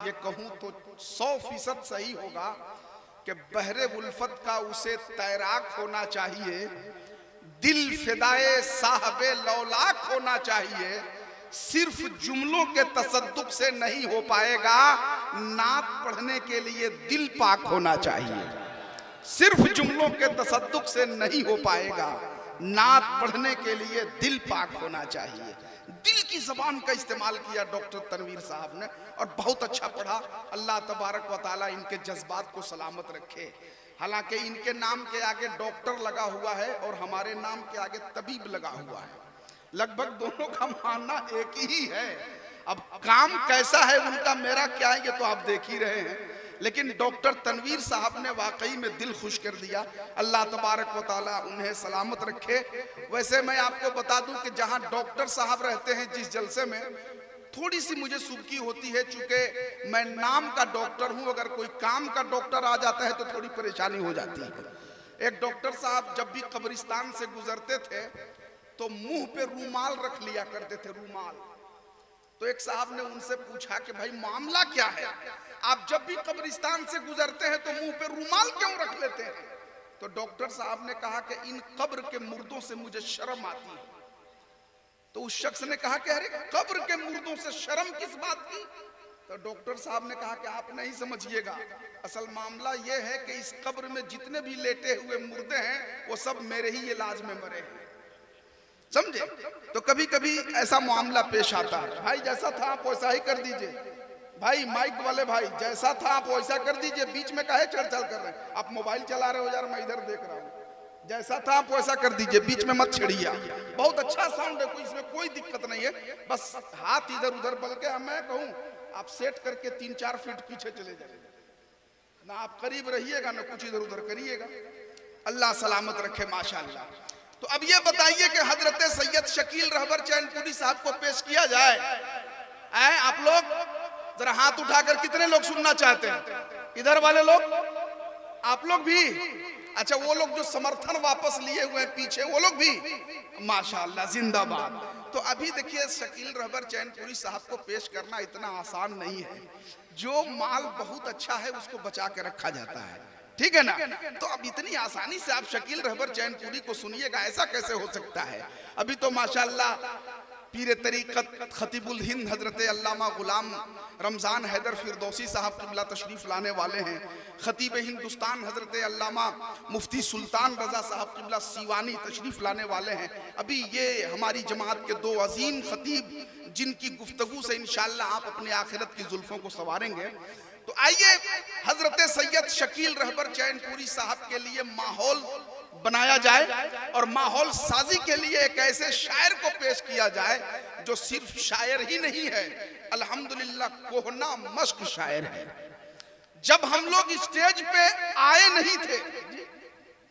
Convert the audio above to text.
ये कहूं तो 100% सही होगा कि बहरे उल्फत का उसे तैराक होना चाहिए, दिल फिदाए साहबे लौलाक होना चाहिए। सिर्फ जुमलों के तसद्दुक से नहीं हो पाएगा, नात पढ़ने के लिए दिल पाक होना चाहिए। सिर्फ जुमलों के तसद्दुक से नहीं हो पाएगा, नात पढ़ने के लिए दिल पाक होना चाहिए। दिल की जबान का इस्तेमाल किया डॉक्टर तनवीर साहब ने और बहुत अच्छा पढ़ा। अल्लाह तबारक व तआला इनके जज्बात को सलामत रखे। हालांकि इनके नाम के आगे डॉक्टर लगा हुआ है और हमारे नाम के आगे तबीब लगा हुआ है, लगभग दोनों का मानना एक ही है। अब काम कैसा है उनका मेरा क्या है ये तो आप देख ही रहे हैं, लेकिन डॉक्टर तनवीर साहब ने वाकई में दिल खुश कर दिया। अल्लाह तबारक व तआला उन्हें सलामत रखे। वैसे मैं आपको बता दूं कि जहां डॉक्टर साहब रहते हैं जिस जलसे में, थोड़ी सी मुझे सुबकी होती है, चूंकि मैं नाम का डॉक्टर हूं, अगर कोई काम का डॉक्टर आ जाता है तो थोड़ी परेशानी हो जाती है। एक डॉक्टर साहब जब भी कब्रिस्तान से गुजरते थे तो मुंह पे रूमाल रख लिया करते थे, रूमाल। तो एक साहब ने उनसे पूछा कि भाई मामला क्या है, आप जब भी कब्रिस्तान से गुजरते हैं तो मुंह पे रूमाल क्यों रख लेते हैं? तो डॉक्टर साहब ने कहा कि इन कब्र के मुर्दों से मुझे शर्म आती है। तो उस शख्स ने कहा कि अरे कब्र के मुर्दों से शर्म किस बात की? तो डॉक्टर साहब ने कहा कि आप नहीं समझिएगा, असल मामला यह है कि इस कब्र में जितने भी लेटे हुए मुर्दे हैं वो सब मेरे ही इलाज में मरे हैं, समझे? तो कभी कभी ऐसा मामला पेश आता है। भाई जैसा था आप वैसा ही कर दीजिए, भाई माइक वाले भाई जैसा था आप वैसा कर दीजिए, बीच में काहे चल कर रहे हैं? आप मोबाइल चला रहे हो यार, मैं इधर देख रहा हूँ। जैसा था आप वैसा कर दीजिए, बीच में मत छेड़िए। बहुत अच्छा साउंड है, इसमें कोई दिक्कत नहीं है, बस हाथ इधर उधर, बल्कि मैं कहूँ आप सेट करके 3-4 फीट पीछे चले जाइए ना, आप करीब रहिएगा ना कुछ इधर उधर करिएगा। अल्लाह सलामत रखे माशाअल्लाह। तो अब ये बताइए कि हजरत सैयद शकील रहबर चैनपुरी साहब को पेश किया जाए। आप लोग जरा हाथ उठाकर कितने लोग सुनना चाहते हैं? इधर वाले लोग, आप लोग भी? अच्छा, वो लोग जो समर्थन वापस लिए हुए हैं पीछे, वो लोग भी माशाअल्लाह, जिंदाबाद। तो अभी देखिए शकील रहबर चैनपुरी साहब को पेश करना इतना आसान नहीं है। जो माल बहुत अच्छा है उसको बचा के रखा जाता है, ठीक है ना? तो अब इतनी आसानी से आप शकील रहबर चैनपुरी को सुनिएगा, ऐसा कैसे हो सकता है? अभी तो माशाअल्लाह पीर तरीक़त खतीबुल हिंद हजरत अल्लामा गुलाम रमज़ान हैदर फिरदौसी साहब क़िबला तशरीफ़ लाने वाले हैं। खतीब हिंदुस्तान हजरत अल्लामा मुफ्ती सुल्तान रज़ा साहब क़िबला सीवानी तशरीफ़ लाने वाले हैं। अभी ये हमारी जमात के 2 अजीम खतीब जिनकी गुफ्तगू से इंशाअल्लाह आप अपनी आखिरत की जुल्फ़ों को संवारेंगे। तो आइए हजरत सैयद शकील रहबर चैनपुरी साहब के लिए माहौल बनाया जाए और माहौल साजी के लिए एक ऐसे शायर को पेश किया जाए जो सिर्फ शायर ही नहीं है, अल्हम्दुलिल्लाह कोहना मश्क शायर है। जब हम लोग स्टेज पे आए नहीं थे,